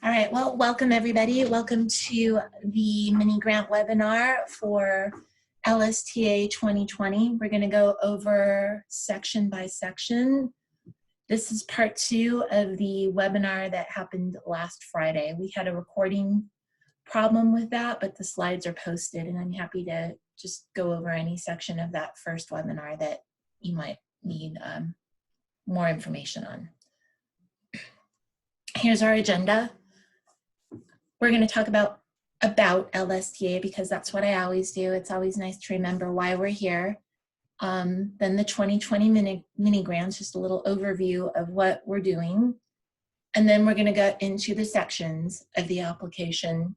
All right, well, welcome everybody. Welcome to the mini grant webinar for LSTA 2020. We're going to go over section by section. This is part 2 of the webinar that happened last Friday. We had a recording problem with that, but the slides are posted, and I'm happy to just go over any section of that first webinar that you might need more information on. Here's our agenda. We're going to talk about LSTA because that's what I always do. It's always nice to remember why we're here. Then the 2020 mini grants, just a little overview of what we're doing. And then we're going to go into the sections of the application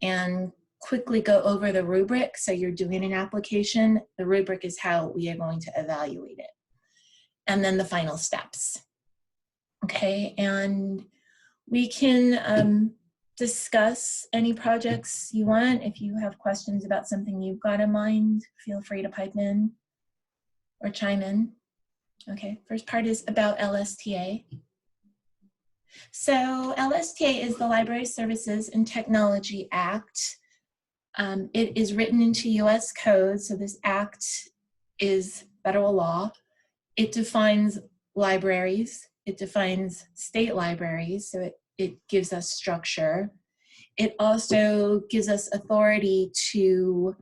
and quickly go over the rubric. So you're doing an application. The rubric is how we are going to evaluate it. And then the final steps. Okay, and we can discuss any projects you want. If you have questions about something you've got in mind, feel free to pipe in or chime in. Okay, first part is about LSTA. So LSTA is the Library Services and Technology Act. It is written into US code, so this act is federal law. It defines libraries. It defines state libraries, so it gives us structure. It also gives us authority to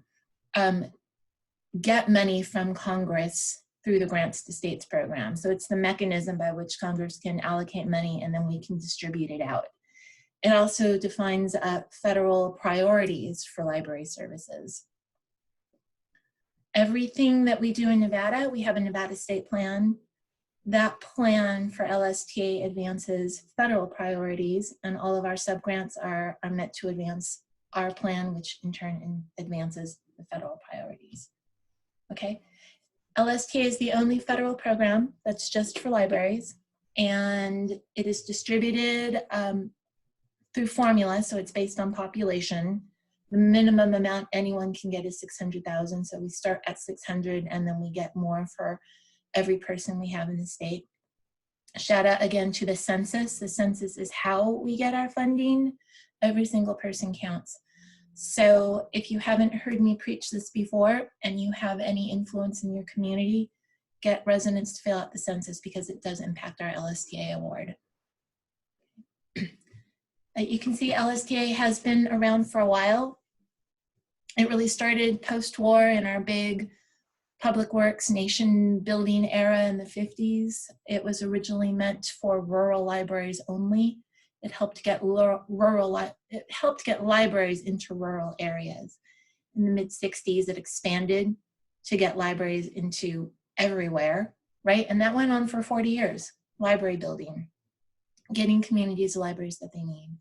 get money from Congress through the Grants to States program. So it's the mechanism by which Congress can allocate money and then we can distribute it out. It also defines federal priorities for library services. Everything that we do in Nevada, we have a Nevada state plan. That plan for LSTA advances federal priorities, and all of our subgrants are meant to advance our plan, which in turn advances the federal priorities. Okay, LSTA is the only federal program that's just for libraries, and it is distributed through formula, so it's based on population. The minimum amount anyone can get is 600,000, so we start at 600 and then we get more for every person we have in the state. Shout out again to the census. The census is how we get our funding. Every single person counts. So if you haven't heard me preach this before and you have any influence in your community, get residents to fill out the census because it does impact our LSTA award. You can see LSTA has been around for a while. It really started post-war in our big public works nation building era in the 50s. It was originally meant for rural libraries only. It helped get libraries into rural areas. In the mid 60s, it expanded to get libraries into everywhere, right? And that went on for 40 years, library building, getting communities the libraries that they need.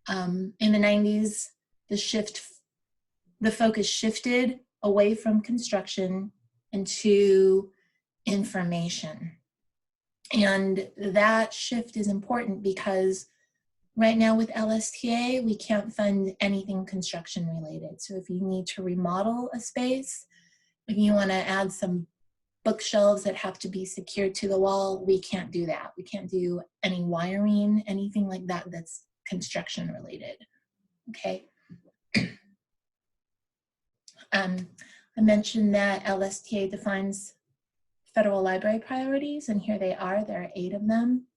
In the 90s, the focus shifted away from construction into information. And that shift is important because right now with LSTA, we can't fund anything construction related. So if you need to remodel a space, if you want to add some bookshelves that have to be secured to the wall, we can't do that. We can't do any wiring, anything like that that's construction related, okay? I mentioned that LSTA defines federal library priorities, and here they are. There are 8 of them.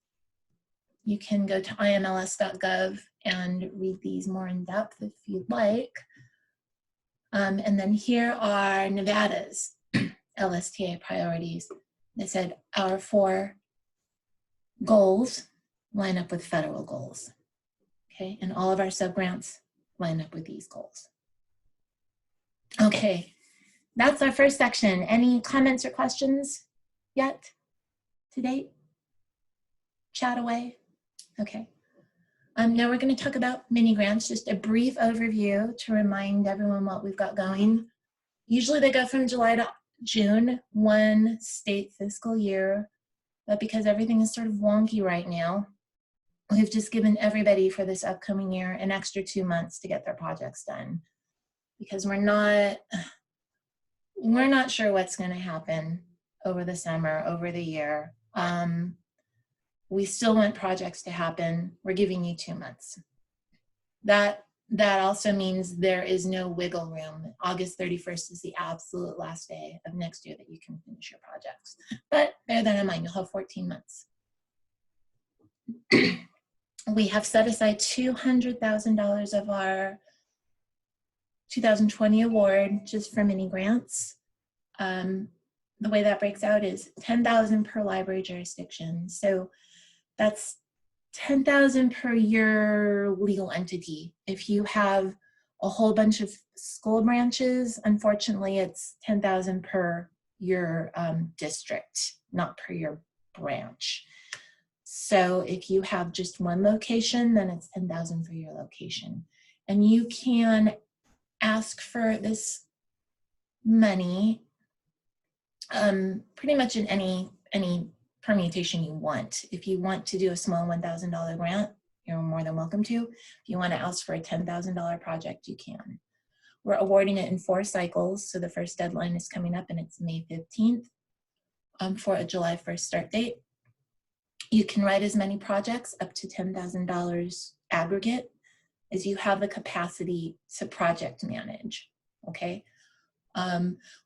You can go to IMLS.gov and read these more in depth if you'd like. And then here are Nevada's LSTA priorities. They said our 4 goals line up with federal goals, okay? And all of our subgrants line up with these goals. Okay, that's our first section. Any comments or questions yet to date? Chat away. Okay. Now we're going to talk about mini grants, just a brief overview to remind everyone what we've got going. Usually they go from July to June, 1 state fiscal year, but because everything is sort of wonky right now, we've just given everybody for this upcoming year an extra 2 months to get their projects done. Because we're not sure what's going to happen over the summer, over the year. we still want projects to happen. We're giving you 2 months. That also means there is no wiggle room. August 31st is the absolute last day of next year that you can finish your projects. But bear that in mind, you'll have 14 months. We have set aside $200,000 of our 2020 award just for mini grants. The way that breaks out is $10,000 per library jurisdiction. So that's $10,000 per your legal entity. If you have a whole bunch of school branches, unfortunately, it's $10,000 per your district, not per your branch. So if you have just one location, then it's $10,000 for your location. And you can ask for this money pretty much in any permutation you want. If you want to do a small $1,000 grant, you're more than welcome to. If you want to ask for a $10,000 project, you can. We're awarding it in 4 cycles. So the first deadline is coming up and it's May 15th for a July 1st start date. You can write as many projects up to $10,000 aggregate as you have the capacity to project manage, okay?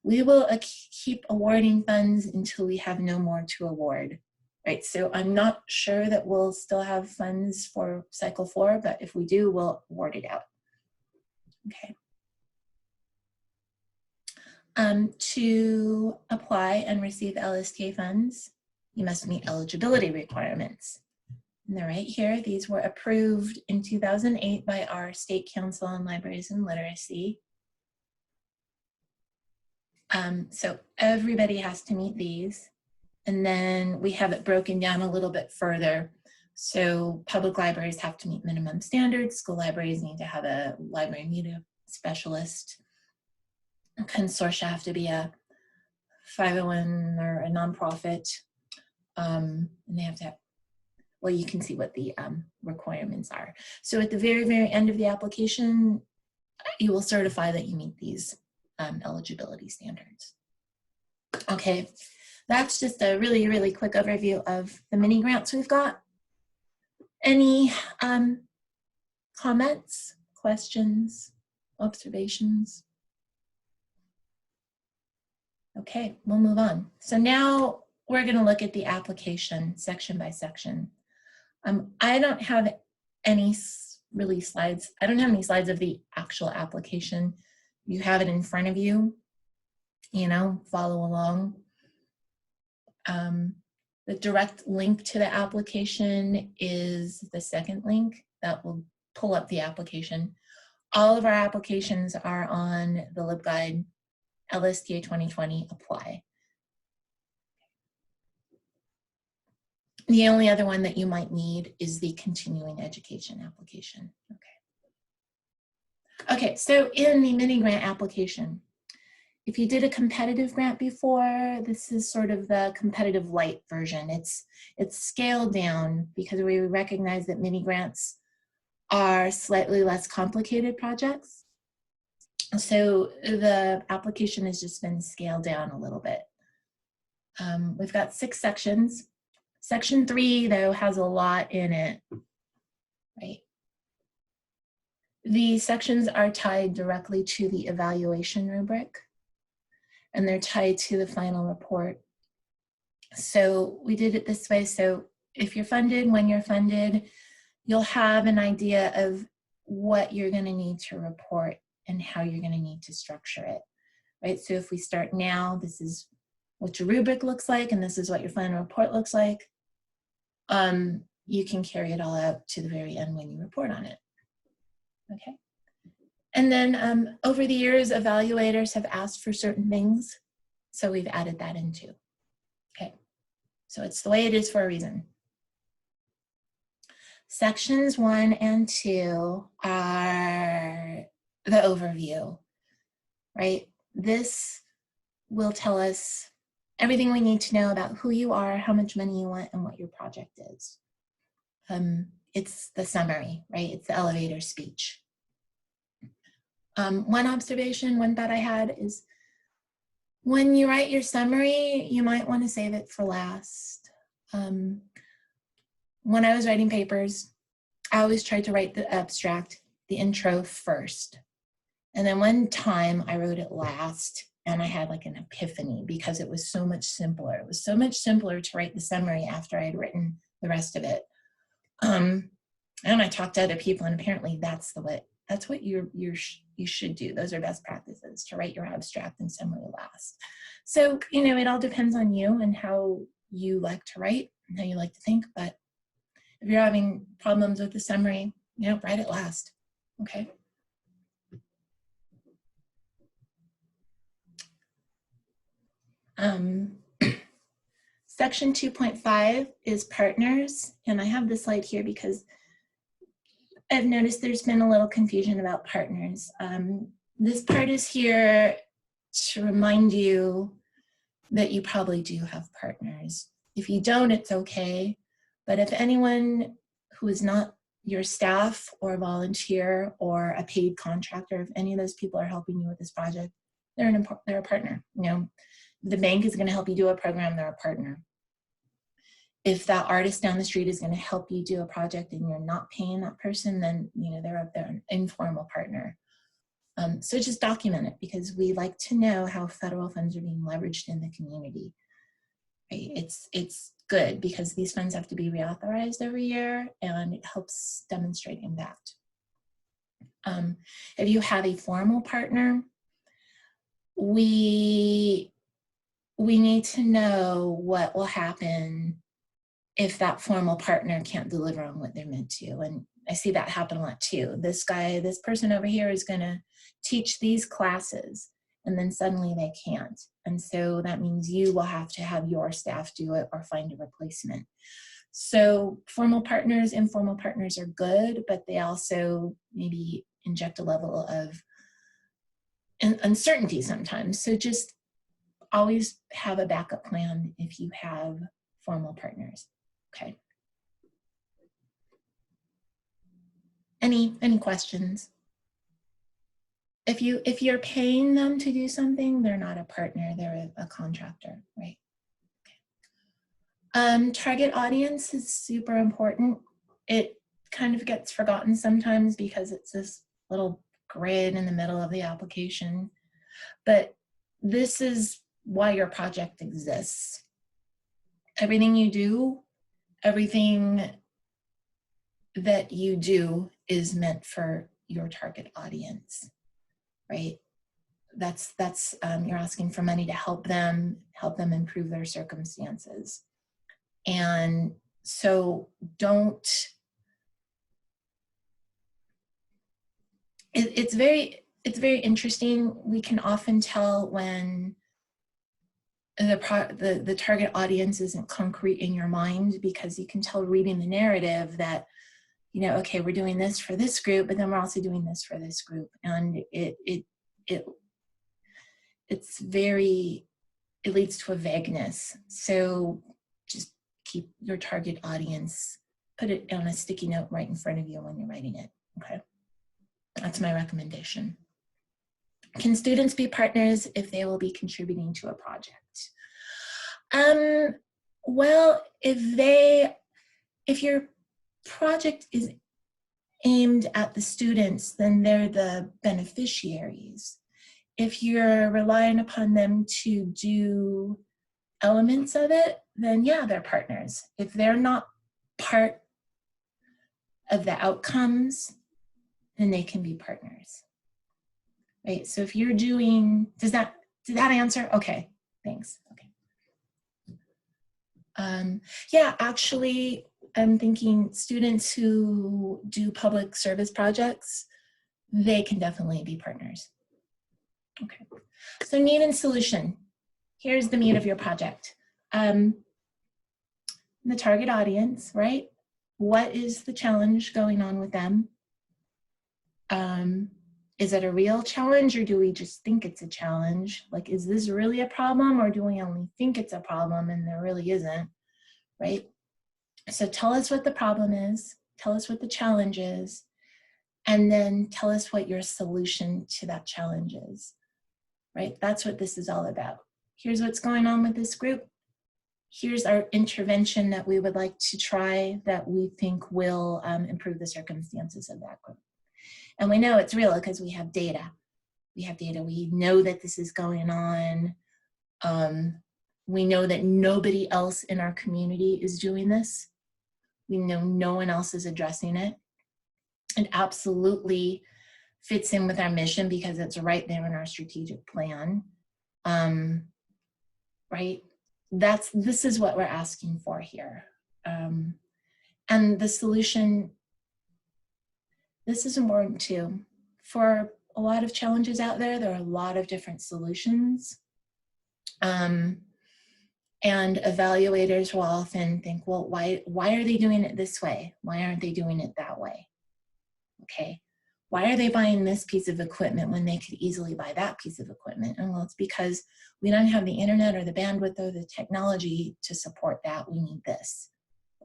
We will keep awarding funds until we have no more to award, right? So I'm not sure that we'll still have funds for cycle 4, but if we do, we'll award it out, okay? To apply and receive LSTA funds, you must meet eligibility requirements. And they're right here. These were approved in 2008 by our State Council on Libraries and Literacy. So everybody has to meet these. And then we have it broken down a little bit further. So public libraries have to meet minimum standards. School libraries need to have a library media specialist. Consortia have to be a 501 or a nonprofit. And they have to have, well, you can see what the requirements are. So at the very, very end of the application, you will certify that you meet these eligibility standards. Okay, that's just a really, really quick overview of the mini grants we've got. Any comments, questions, observations? Okay, we'll move on. So now we're going to look at the application section by section. I don't have any really slides. I don't have any slides of the actual application. You have it in front of you, you know, follow along. The direct link to the application is the second link that will pull up the application. All of our applications are on the LibGuide LSTA 2020 apply. The only other one that you might need is the continuing education application. Okay, so in the mini grant application, if you did a competitive grant before, this is sort of the competitive light version. It's scaled down because we recognize that mini grants are slightly less complicated projects. So the application has just been scaled down a little bit. We've got 6 sections. Section 3, though, has a lot in it, right? The sections are tied directly to the evaluation rubric, and they're tied to the final report. So we did it this way. So if you're funded, when you're funded, you'll have an idea of what you're going to need to report and how you're going to need to structure it, right? So if we start now, this is what your rubric looks like, and this is what your final report looks like. You can carry it all out to the very end when you report on it, okay? And then over the years, evaluators have asked for certain things, so we've added that in too, okay? So it's the way it is for a reason. Sections 1 and 2 are the overview, right? This will tell us everything we need to know about who you are, how much money you want, and what your project is. It's the summary, right? It's the elevator speech. One observation, one thought I had is when you write your summary, you might want to save it for last. when I was writing papers, I always tried to write the abstract, the intro first. And then one time I wrote it last, and I had like an epiphany because it was so much simpler. It was so much simpler to write the summary after I had written the rest of it. And I talked to other people, and apparently that's what you should do. Those are best practices, to write your abstract and summary last. So, you know, it all depends on you and how you like to write and how you like to think. But if you're having problems with the summary, you know, write it last. Okay. Section 2.5 is partners, and I have this slide here because I've noticed there's been a little confusion about partners. This part is here to remind you that you probably do have partners. If you don't, it's okay. But if anyone who is not your staff or volunteer or a paid contractor, if any of those people are helping you with this project, they're a partner. You know, the bank is going to help you do a program, they're a partner. If that artist down the street is going to help you do a project and you're not paying that person, then, you know, they're an informal partner. So just document it, because we like to know how federal funds are being leveraged in the community. Right? It's good because these funds have to be reauthorized every year, and it helps demonstrate impact. If you have a formal partner, we need to know what will happen if that formal partner can't deliver on what they're meant to. And I see that happen a lot too. This person over here is going to teach these classes, and then suddenly they can't. And so that means you will have to have your staff do it or find a replacement. So formal partners, informal partners are good, but they also maybe inject a level of uncertainty sometimes. So just always have a backup plan if you have formal partners. Okay. Any questions? If you're paying them to do something, they're not a partner, they're a contractor, right? Okay. Target audience is super important. It kind of gets forgotten sometimes because it's this little grid in the middle of the application, but this is why your project exists. Everything you do, everything that you do is meant for your target audience, right? That's you're asking for money to help them improve their circumstances. And so it's very interesting. We can often tell when the target audience isn't concrete in your mind, because you can tell reading the narrative that, you know, okay, we're doing this for this group, but then we're also doing this for this group. And it leads to a vagueness. So just keep your target audience, put it on a sticky note right in front of you when you're writing it, okay? That's my recommendation. Can students be partners if they will be contributing to a project? Well, if your project is aimed at the students, then they're the beneficiaries. If you're relying upon them to do elements of it, then yeah, they're partners. If they're not part of the outcomes, then they can be partners. Right? So if you're doing, did that answer? Okay, thanks. Okay. Yeah, actually, I'm thinking students who do public service projects, they can definitely be partners. Okay, so need and solution. Here's the meat of your project. The target audience, right? What is the challenge going on with them? Is it a real challenge, or do we just think it's a challenge? Like, is this really a problem, or do we only think it's a problem and there really isn't, right? So tell us what the problem is, tell us what the challenge is, and then tell us what your solution to that challenge is, right? That's what this is all about. Here's what's going on with this group. here's our intervention that we would like to try that we think will improve the circumstances of that group. And we know it's real because we have data. We have data. We know that this is going on. We know that nobody else in our community is doing this. We know no one else is addressing it. It absolutely fits in with our mission because it's right there in our strategic plan. Right? This is what we're asking for here. And the solution, this is important too. For a lot of challenges out there, there are a lot of different solutions. And evaluators will often think, well, why are they doing it this way? Why aren't they doing it that way? Okay, why are they buying this piece of equipment when they could easily buy that piece of equipment? And well, it's because we don't have the internet or the bandwidth or the technology to support that. We need this.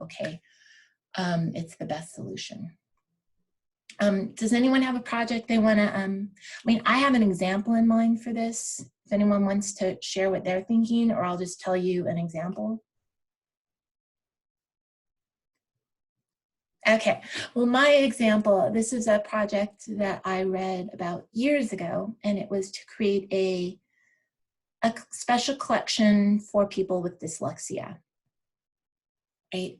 Okay, it's the best solution. Does anyone have a project they want to, I have an example in mind for this. If anyone wants to share what they're thinking, or I'll just tell you an example. Okay, well, my example, this is a project that I read about years ago, and it was to create a special collection for people with dyslexia, right?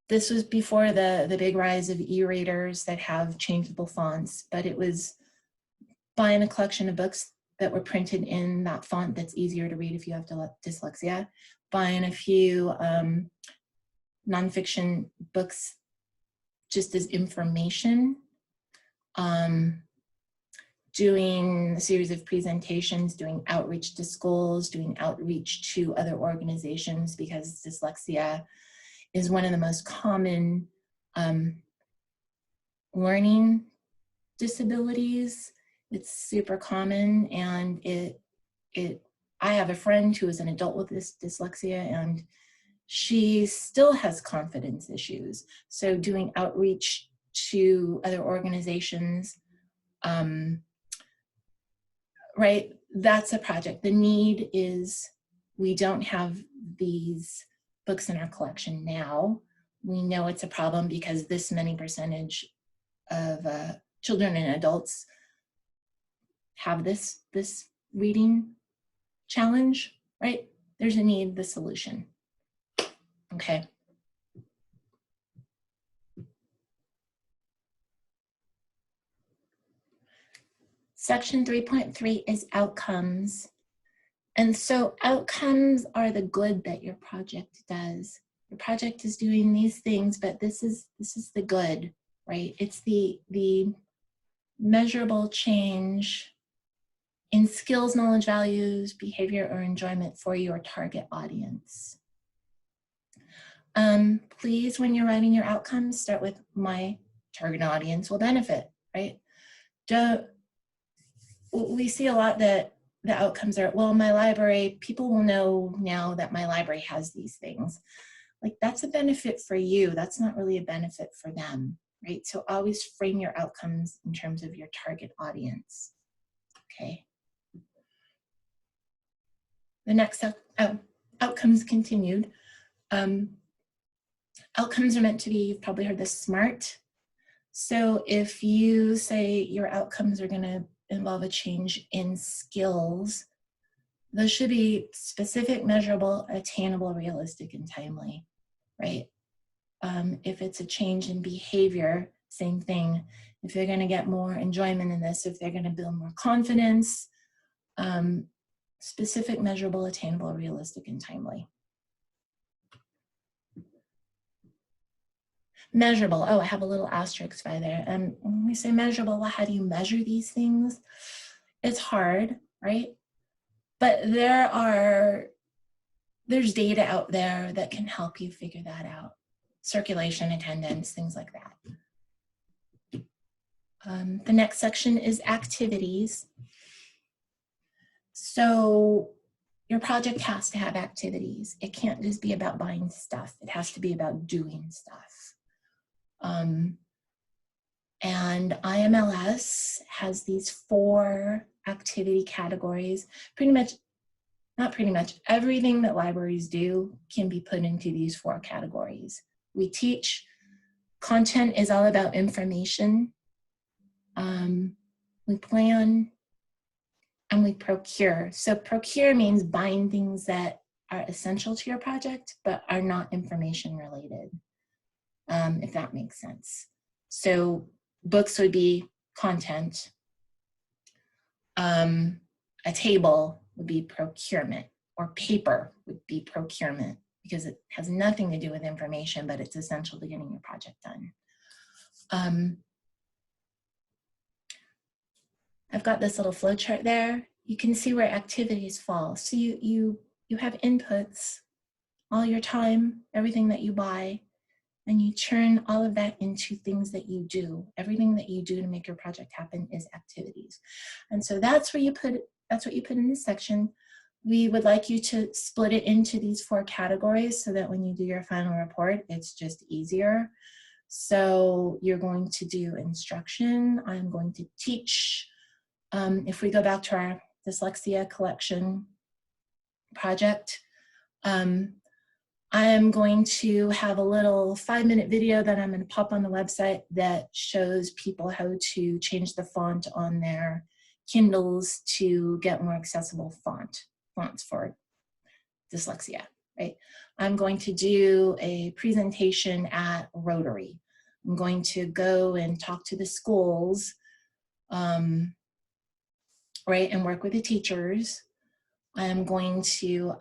This was before the big rise of e-readers that have changeable fonts, but it was buying a collection of books that were printed in that font that's easier to read if you have dyslexia, buying a few nonfiction books just as information, doing a series of presentations, doing outreach to schools, doing outreach to other organizations, because dyslexia is one of the most common learning disabilities. It's super common, and I have a friend who is an adult with this dyslexia, and she still has confidence issues. So doing outreach to other organizations, right, that's a project. The need is, we don't have these books in our collection now. We know it's a problem because this many percentage of children and adults have this reading challenge, right? There's a need, the solution. Okay. Section 3.3 is outcomes. And so outcomes are the good that your project does. Your project is doing these things, but this is the good, right? It's the measurable change in skills, knowledge, values, behavior, or enjoyment for your target audience. Please, when you're writing your outcomes, start with my target audience will benefit, right? We see a lot that the outcomes are, well, my library, people will know now that my library has these things. Like, that's a benefit for you. That's not really a benefit for them, right? So always frame your outcomes in terms of your target audience, okay? The next, outcomes continued. Outcomes are meant to be, you've probably heard this, SMART. So if you say your outcomes are gonna involve a change in skills, those should be specific, measurable, attainable, realistic, and timely, right? If it's a change in behavior, same thing. If they're gonna get more enjoyment in this, if they're gonna build more confidence, specific, measurable, attainable, realistic, and timely. Measurable, oh, I have a little asterisk by there. And when we say measurable, well, how do you measure these things? It's hard, right? But there's data out there that can help you figure that out. Circulation, attendance, things like that. The next section is activities. So your project has to have activities. It can't just be about buying stuff. It has to be about doing stuff. And IMLS has these 4 activity categories. Pretty much not pretty much, everything that libraries do can be put into these 4 categories. We teach, content is all about information. We plan, and we procure. So procure means buying things that are essential to your project, but are not information related, if that makes sense. So books would be content. A table would be procurement, or paper would be procurement, because it has nothing to do with information, but it's essential to getting your project done. I've got this little flow chart there. You can see where activities fall. So you have inputs, all your time, everything that you buy, and you turn all of that into things that you do. Everything that you do to make your project happen is activities. And so that's where you put, that's what you put in this section. We would like you to split it into these 4 categories so that when you do your final report, it's just easier. So you're going to do instruction. I'm going to teach. If we go back to our dyslexia collection project, I am going to have a little 5-minute video that I'm going to pop on the website that shows people how to change the font on their Kindles to get more accessible fonts for dyslexia, right? I'm going to do a presentation at Rotary. I'm going to go and talk to the schools, right, and work with the teachers. I'm going to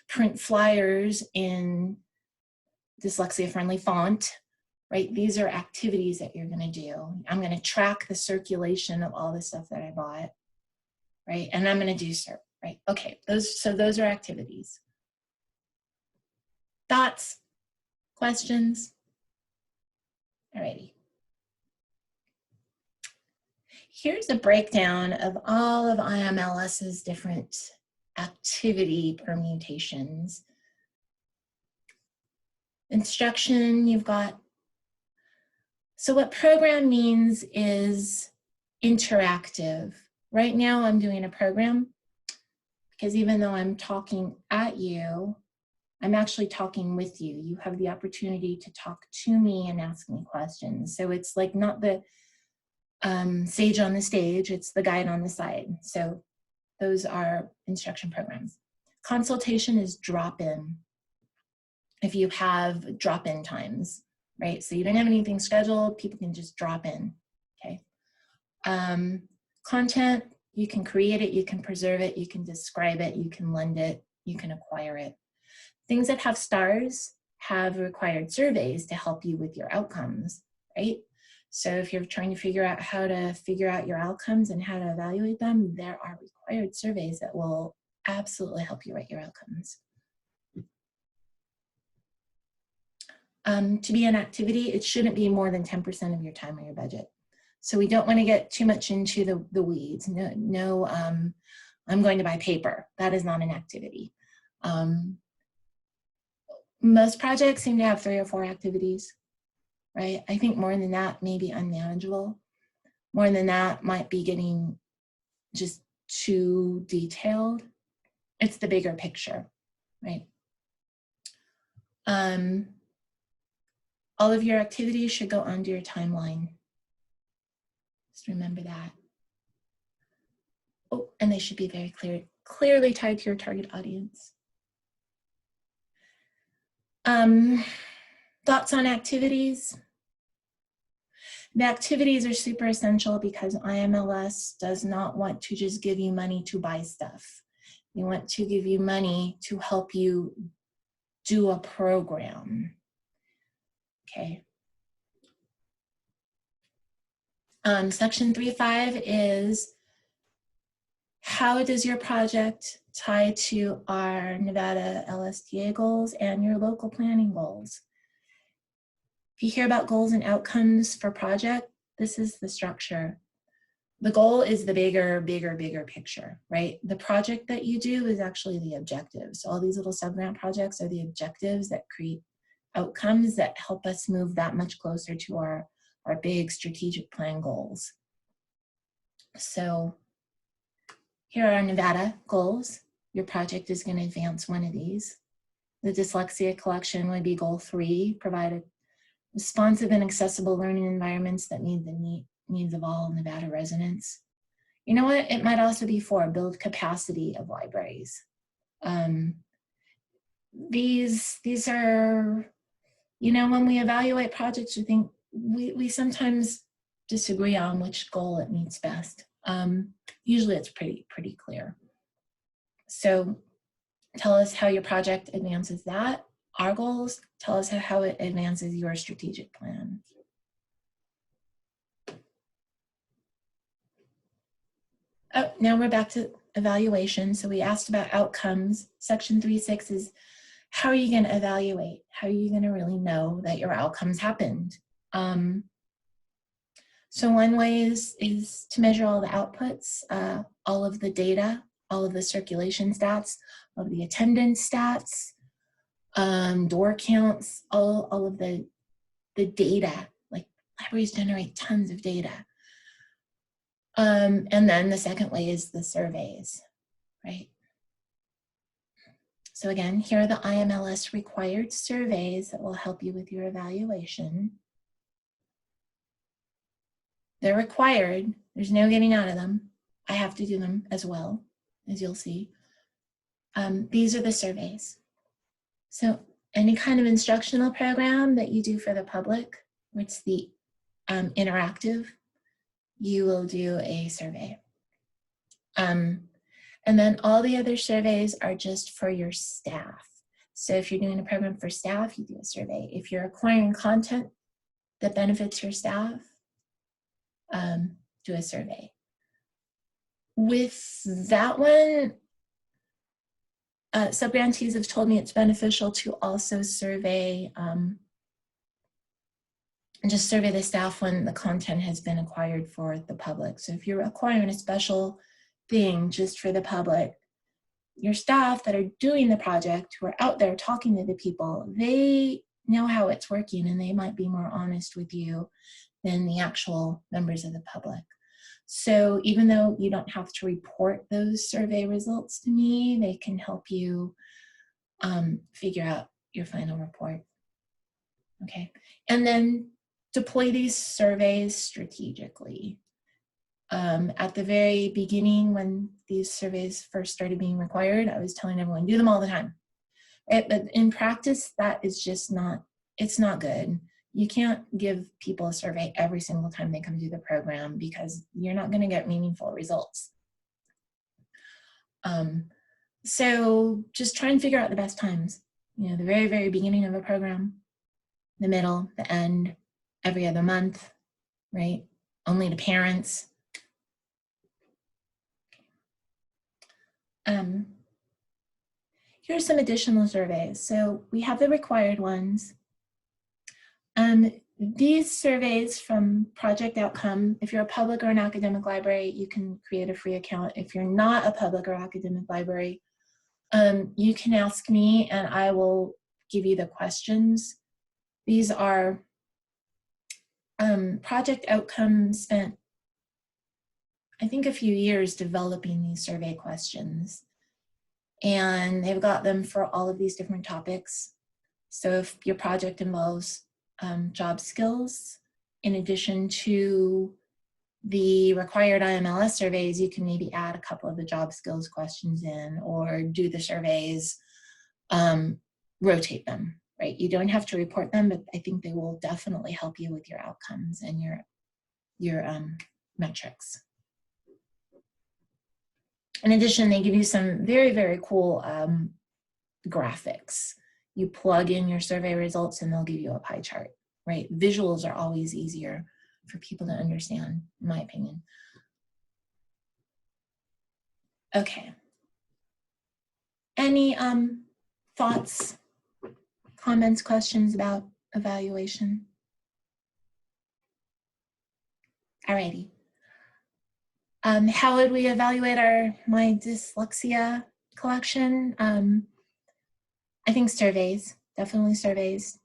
print flyers in dyslexia-friendly font, right? These are activities that you're gonna do. I'm gonna track the circulation of all the stuff that I bought, right? And I'm gonna do CERP, right? Okay, those are activities. Thoughts, questions? Alrighty. Here's a breakdown of all of IMLS's different activity permutations. Instruction, you've got, so what program means is interactive. Right now I'm doing a program because even though I'm talking at you, I'm actually talking with you. You have the opportunity to talk to me and ask me questions. So it's like not the sage on the stage, it's the guide on the side. So those are instruction programs. Consultation is drop-in. If you have drop-in times, right? So you don't have anything scheduled, people can just drop in, okay? Content, you can create it, you can preserve it, you can describe it, you can lend it, you can acquire it. Things that have stars have required surveys to help you with your outcomes, right? So if you're trying to figure out how to figure out your outcomes and how to evaluate them, there are required surveys that will absolutely help you write your outcomes. To be an activity, it shouldn't be more than 10% of your time or your budget. So we don't want to get too much into the weeds. No, I'm going to buy paper. That is not an activity. Most projects seem to have 3 or 4 activities, right? I think more than that may be unmanageable. More than that might be getting just too detailed. It's the bigger picture, right? All of your activities should go onto your timeline. Just remember that. Oh, and they should be very clearly tied to your target audience. Thoughts on activities? The activities are super essential because IMLS does not want to just give you money to buy stuff. They want to give you money to help you do a program. Okay. Section 3.5 is how does your project tie to our Nevada LSTA goals and your local planning goals? If you hear about goals and outcomes for project, this is the structure. The goal is the bigger picture, right? The project that you do is actually the objectives. All these little sub-grant projects are the objectives that create outcomes that help us move that much closer to our big strategic plan goals. So here are our Nevada goals. your project is going to advance one of these. The dyslexia collection would be goal 3, provide responsive and accessible learning environments that meet the needs of all Nevada residents. You know what? It might also be 4, build capacity of libraries. These are, you know, when we evaluate projects, I think we sometimes disagree on which goal it meets best. Usually it's pretty clear. So tell us how your project advances that. Our goals, tell us how it advances your strategic plan. Oh, now we're back to evaluation. So we asked about outcomes. Section 3.6 is, how are you going to evaluate? How are you going to really know that your outcomes happened? So one way is to measure all the outputs, all of the data, all of the circulation stats, all of the attendance stats, door counts, all of the data. Like, libraries generate tons of data. And then the second way is the surveys, right? So again, here are the IMLS required surveys that will help you with your evaluation. They're required. There's no getting out of them. I have to do them as well, as you'll see. These are the surveys. So any kind of instructional program that you do for the public, which is the interactive, you will do a survey. And then all the other surveys are just for your staff. So if you're doing a program for staff, you do a survey. If you're acquiring content that benefits your staff, do a survey. With that one, sub-grantees have told me it's beneficial to also survey, and just survey the staff when the content has been acquired for the public. So if you're acquiring a special thing just for the public, your staff that are doing the project, who are out there talking to the people, they know how it's working and they might be more honest with you than the actual members of the public. So even though you don't have to report those survey results to me, they can help you figure out your final report. Okay, and then deploy these surveys strategically. At the very beginning, when these surveys first started being required, I was telling everyone, do them all the time. Right? But in practice, that is just not, it's not good. You can't give people a survey every single time they come through the program because you're not going to get meaningful results. So just try and figure out the best times. You know, the very, very beginning of a program, the middle, the end, every other month, right? Only to parents. Here's some additional surveys. So we have the required ones. These surveys from Project Outcome, if you're a public or an academic library, you can create a free account. If you're not a public or academic library, you can ask me and I will give you the questions. These are Project Outcome spent, I think, a few years developing these survey questions. And they've got them for all of these different topics. So if your project involves job skills, in addition to the required IMLS surveys, you can maybe add a couple of the job skills questions in, or do the surveys, rotate them, right? You don't have to report them, but I think they will definitely help you with your outcomes and your metrics. In addition, they give you some very, very cool graphics. You plug in your survey results and they'll give you a pie chart, right? Visuals are always easier for people to understand, in my opinion. Okay. Any thoughts, comments, questions about evaluation? Alrighty. How would we evaluate my dyslexia collection? I think surveys, definitely surveys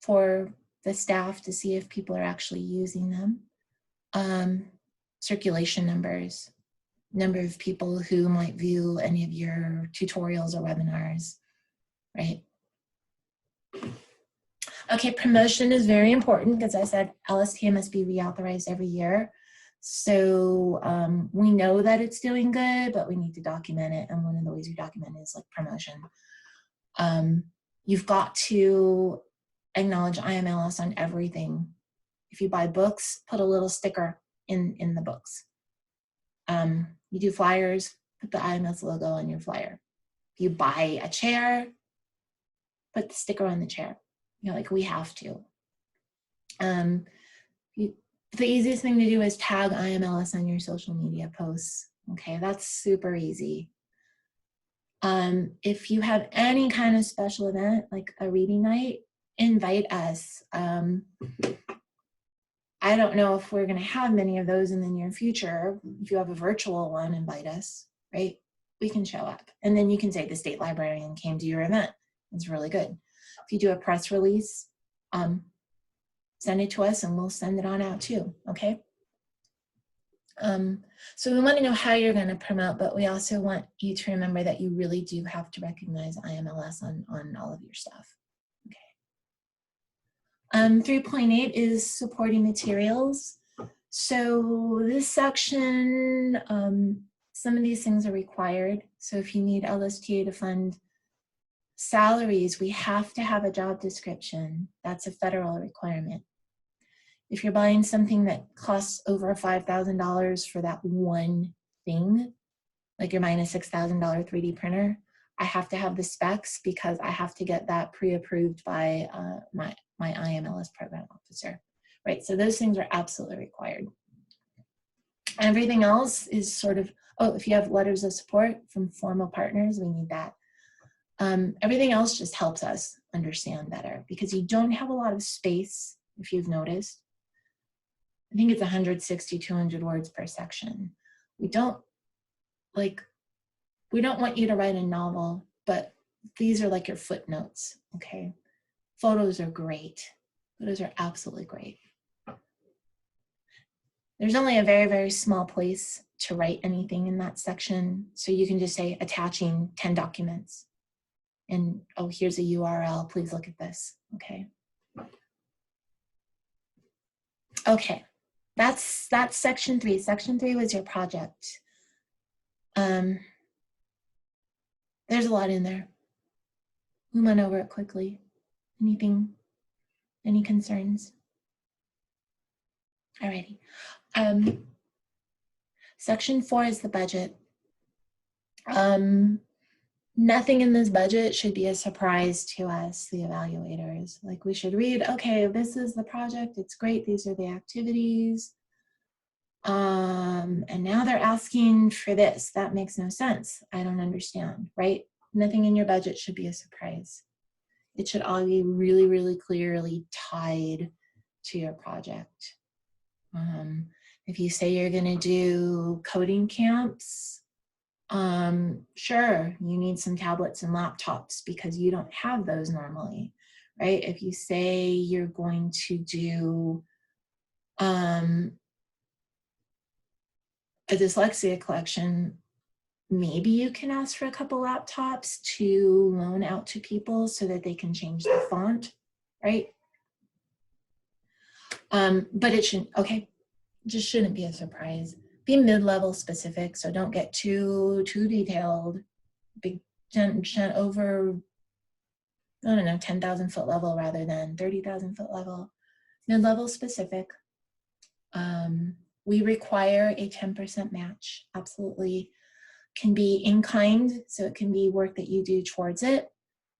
for the staff to see if people are actually using them. Circulation numbers, number of people who might view any of your tutorials or webinars, right? Okay, promotion is very important because I said LSTA must be reauthorized every year. So we know that it's doing good, but we need to document it. And one of the ways we document it is like promotion. You've got to acknowledge IMLS on everything. If you buy books, put a little sticker in the books. You do flyers, put the IMLS logo on your flyer. If you buy a chair, put the sticker on the chair. You know, like we have to. The easiest thing to do is tag IMLS on your social media posts. Okay, that's super easy. If you have any kind of special event, like a reading night, invite us. I don't know if we're going to have many of those in the near future. If you have a virtual one, invite us, right? We can show up. And then you can say the state librarian came to your event. It's really good. If you do a press release, send it to us and we'll send it on out too, okay? So we want to know how you're going to promote, but we also want you to remember that you really do have to recognize IMLS on all of your stuff. Okay. 3.8 is supporting materials. So this section, some of these things are required. So if you need LSTA to fund salaries, we have to have a job description. That's a federal requirement. If you're buying something that costs over $5,000 for that one thing, like you're buying a $6,000 3D printer, I have to have the specs because I have to get that pre-approved by my IMLS program officer, right? So those things are absolutely required. Everything else is sort of, oh, if you have letters of support from formal partners, we need that. Everything else just helps us understand better because you don't have a lot of space, if you've noticed. I think it's 160, 200 words per section. We don't want you to write a novel, but these are like your footnotes, okay? Photos are great. Photos are absolutely great. There's only a very, very small place to write anything in that section. So you can just say attaching 10 documents. And oh, here's a URL, please look at this, okay? Okay, that's section 3. Section 3 was your project. There's a lot in there. We went over it quickly. Anything, any concerns? Alrighty. Section 4 is the budget. Nothing in this budget should be a surprise to us, the evaluators. Like we should read, okay, this is the project, it's great, these are the activities. And now they're asking for this. That makes no sense. I don't understand, right? Nothing in your budget should be a surprise. It should all be really, really clearly tied to your project. If you say you're gonna do coding camps, sure, you need some tablets and laptops because you don't have those normally, right? If you say you're going to do a dyslexia collection, maybe you can ask for a couple laptops to loan out to people so that they can change the font, right? But it shouldn't, okay, just shouldn't be a surprise. Be mid-level specific, so don't get too detailed. Big over, I don't know, 10,000 foot level rather than 30,000 foot level. Mid-level specific. We require a 10% match, absolutely. Can be in kind, so it can be work that you do towards it,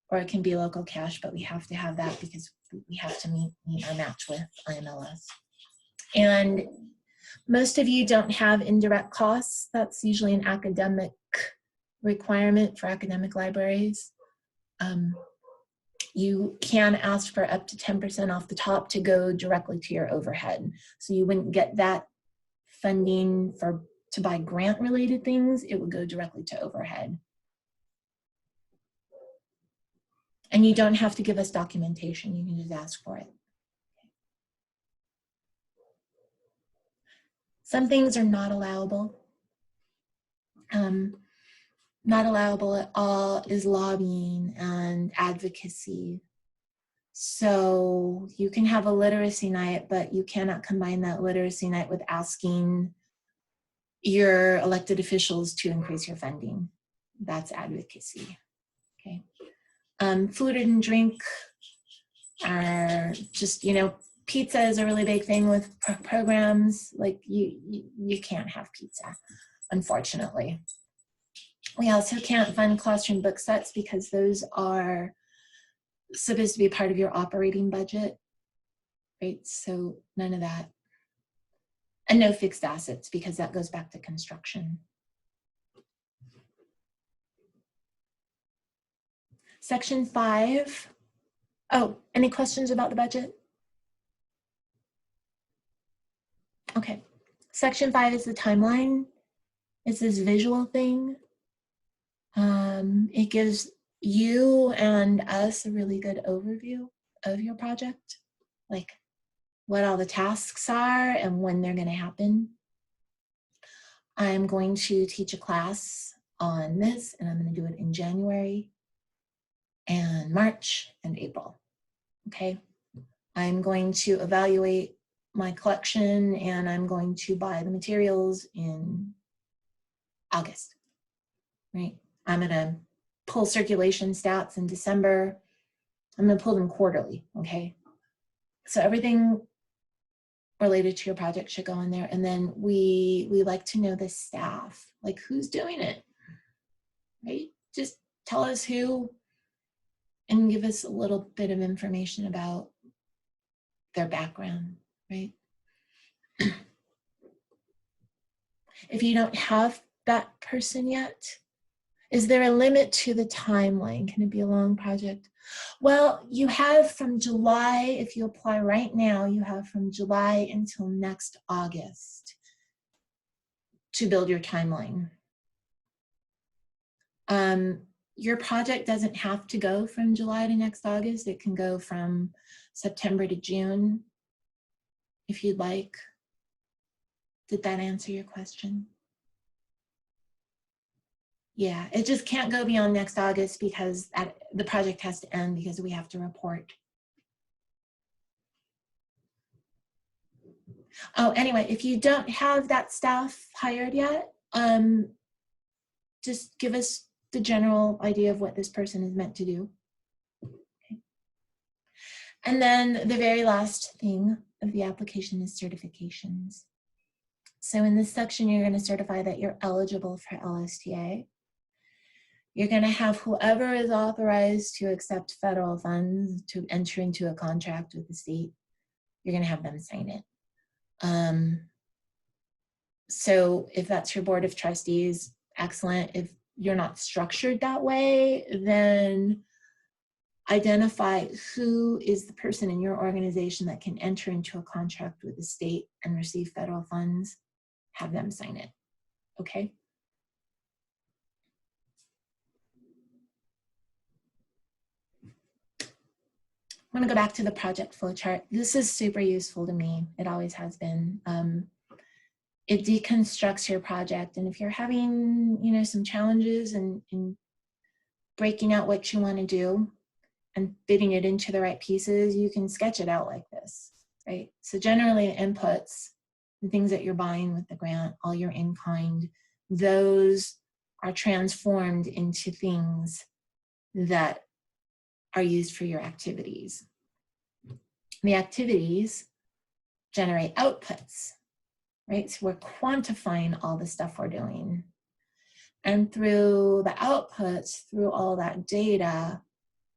or it can be local cash, but we have to have that because we have to meet our match with IMLS. And most of you don't have indirect costs. That's usually an academic requirement for academic libraries. You can ask for up to 10% off the top to go directly to your overhead. So you wouldn't get that funding to buy grant related things, it would go directly to overhead. And you don't have to give us documentation, you can just ask for it. Some things are not allowable. Not allowable at all is lobbying and advocacy. So you can have a literacy night, but you cannot combine that literacy night with asking your elected officials to increase your funding. That's advocacy. Okay. Food and drink are just, you know, pizza is a really big thing with programs. Like you can't have pizza, unfortunately. We also can't fund classroom book sets because those are supposed to be part of your operating budget, right? So none of that. And no fixed assets because that goes back to construction. Section 5. Oh, any questions about the budget? Okay. Section 5 is the timeline. It's this visual thing. It gives you and us a really good overview of your project, like what all the tasks are and when they're going to happen. I'm going to teach a class on this, and I'm going to do it in January and March and April. Okay. I'm going to evaluate my collection, and I'm going to buy the materials in August, right? I'm going to pull circulation stats in December. I'm going to pull them quarterly, okay? So everything related to your project should go in there. And then we like to know the staff, like who's doing it, right? Just tell us who and give us a little bit of information about their background, right? If you don't have that person yet, is there a limit to the timeline? Can it be a long project? Well, you have from July, if you apply right now, you have from July until next August to build your timeline. Your project doesn't have to go from July to next August. It can go from September to June, if you'd like. Did that answer your question? Yeah, it just can't go beyond next August because the project has to end because we have to report. Oh, anyway, if you don't have that staff hired yet, just give us the general idea of what this person is meant to do. Okay. And then the very last thing of the application is certifications. So in this section, you're going to certify that you're eligible for LSTA. You're going to have whoever is authorized to accept federal funds to enter into a contract with the state, you're going to have them sign it. So if that's your board of trustees, excellent. If you're not structured that way, then identify who is the person in your organization that can enter into a contract with the state and receive federal funds, have them sign it, okay? I'm gonna go back to the project flow chart. This is super useful to me. It always has been. It deconstructs your project. And if you're having, you know, some challenges in breaking out what you wanna do and fitting it into the right pieces, you can sketch it out like this, right? So generally inputs, the things that you're buying with the grant, all your in-kind, those are transformed into things that are used for your activities. The activities generate outputs, right? So we're quantifying all the stuff we're doing. And through the outputs, through all that data,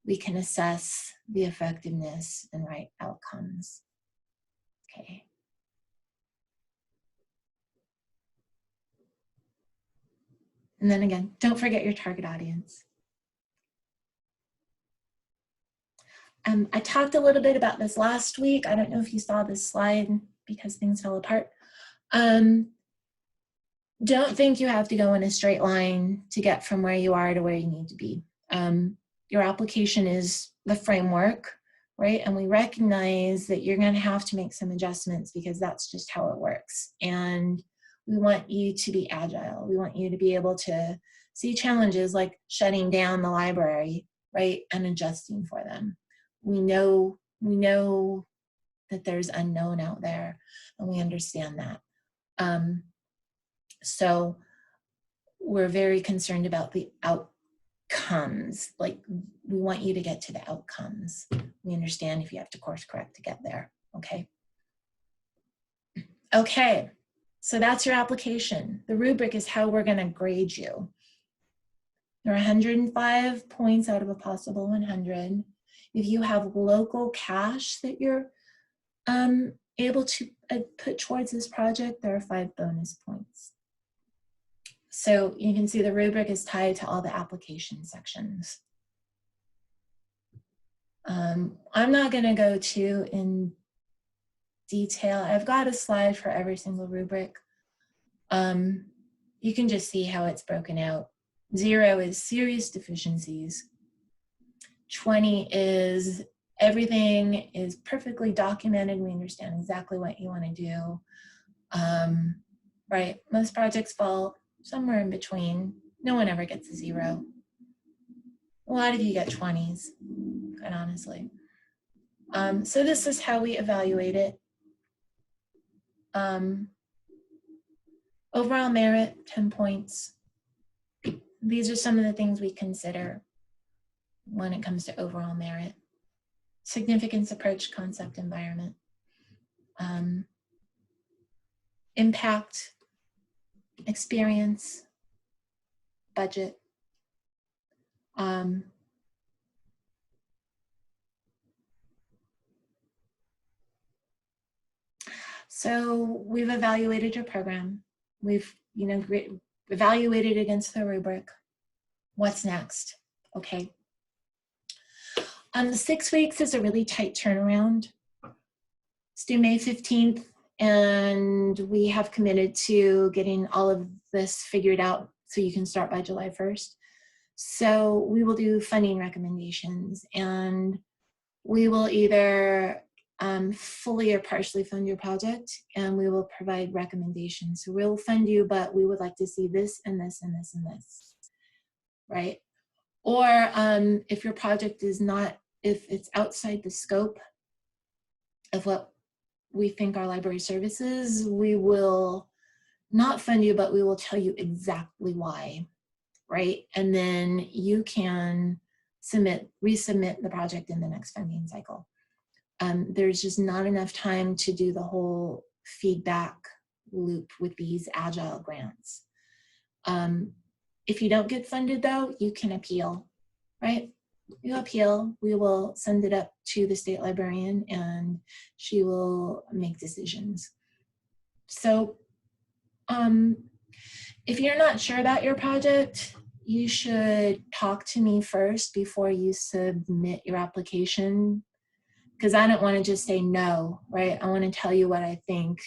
we can assess the effectiveness and right outcomes. Okay. And then again, don't forget your target audience. I talked a little bit about this last week. I don't know if you saw this slide because things fell apart. Don't think you have to go in a straight line to get from where you are to where you need to be. Your application is the framework, right? And we recognize that you're going to have to make some adjustments because that's just how it works. And We want you to be agile. We want you to be able to see challenges like shutting down the library, right, and adjusting for them. We know that there's unknown out there, and we understand that. So we're very concerned about the outcomes. Like, we want you to get to the outcomes. We understand if you have to course correct to get there, okay? Okay, so that's your application. The rubric is how we're gonna grade you. There are 105 points out of a possible 100. If you have local cash that you're able to put towards this project, there are 5 bonus points. So you can see the rubric is tied to all the application sections. I'm not going to go too in detail. I've got a slide for every single rubric. You can just see how it's broken out. 0 is serious deficiencies. 20 is everything is perfectly documented. We understand exactly what you want to do. Right, most projects fall somewhere in between. No one ever gets a 0. A lot of you get 20s, quite honestly. So this is how we evaluate it. Overall merit, 10 points. These are some of the things we consider when it comes to overall merit. Significance, approach, concept, environment. Impact, experience, budget. So we've evaluated your program. We've, evaluated against the rubric. What's next? Okay. The 6 weeks is a really tight turnaround. It's due May 15th, and we have committed to getting all of this figured out so you can start by July 1st. So we will do funding recommendations, and we will either fully or partially fund your project, and we will provide recommendations. So we'll fund you, but we would like to see this and this and this and this, right? Or if your project is not, if it's outside the scope of what we think our library services, we will not fund you, but we will tell you exactly why, right? And then you can resubmit the project in the next funding cycle. There's just not enough time to do the whole feedback loop with these Agile grants. If you don't get funded though, you can appeal, right? You appeal, we will send it up to the state librarian and she will make decisions. So if you're not sure about your project, you should talk to me first before you submit your application, because I don't want to just say no, right? I want to tell you what I think,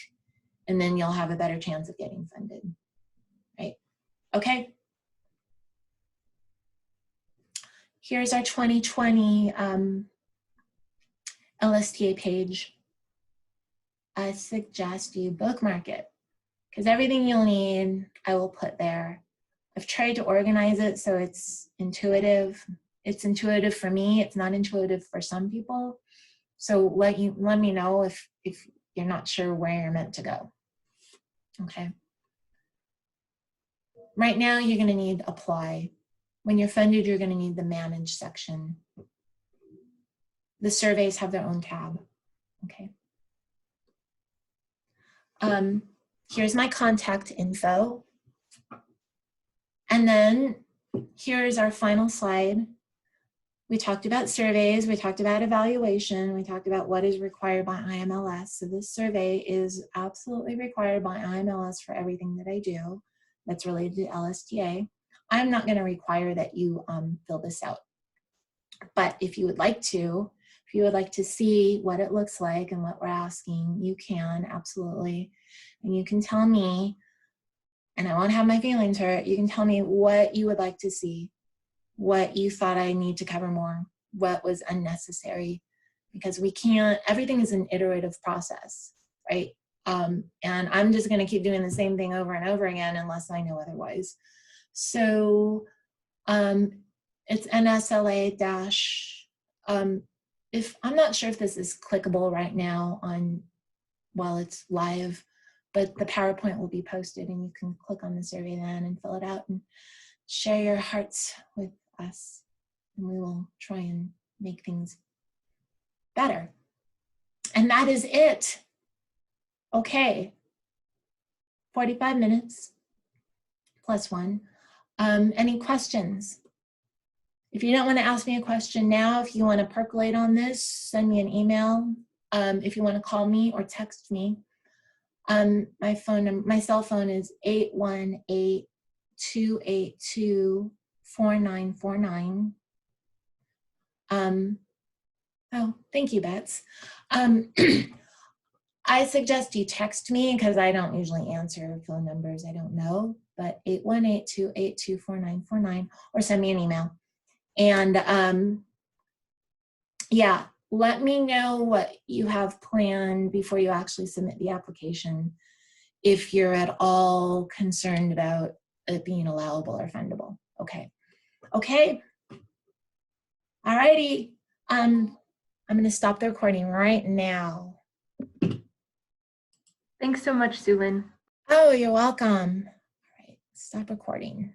and then you'll have a better chance of getting funded, right? Okay. Here's our 2020 LSTA page. I suggest you bookmark it, because everything you'll need, I will put there. I've tried to organize it so it's intuitive. It's intuitive for me. It's not intuitive for some people. So let me know if you're not sure where you're meant to go. Okay. Right now, you're going to need apply. When you're funded, you're going to need the manage section. The surveys have their own tab. Okay. Here's my contact info. And then here's our final slide. We talked about surveys, we talked about evaluation, we talked about what is required by IMLS. So this survey is absolutely required by IMLS for everything that I do that's related to LSTA. I'm not going to require that you fill this out. But if you would like to, if you would like to see what it looks like and what we're asking, you can, absolutely. And you can tell me, and I won't have my feelings hurt, you can tell me what you would like to see, what you thought I need to cover more, what was unnecessary, because we can't, everything is an iterative process, right? And I'm just going to keep doing the same thing over and over again unless I know otherwise. So it's NSLA dash, if I'm not sure if this is clickable right now on while it's live, but the PowerPoint will be posted and you can click on the survey then and fill it out and share your hearts with us, and we will try and make things better. And that is it. Okay, 45 minutes plus one. Any questions? If you don't want to ask me a question now, if you want to percolate on this, send me an email. If you want to call me or text me, my cell phone is 818-282-4949. Oh, thank you, Bets. I suggest you text me because I don't usually answer phone numbers I don't know, but 818-282-4949, or send me an email. And yeah, let me know what you have planned before you actually submit the application, if you're at all concerned about it being allowable or fundable. Okay. Okay. All righty. I'm going to stop the recording right now. Thanks so much, Sue Lynn. Oh, you're welcome. All right, stop recording.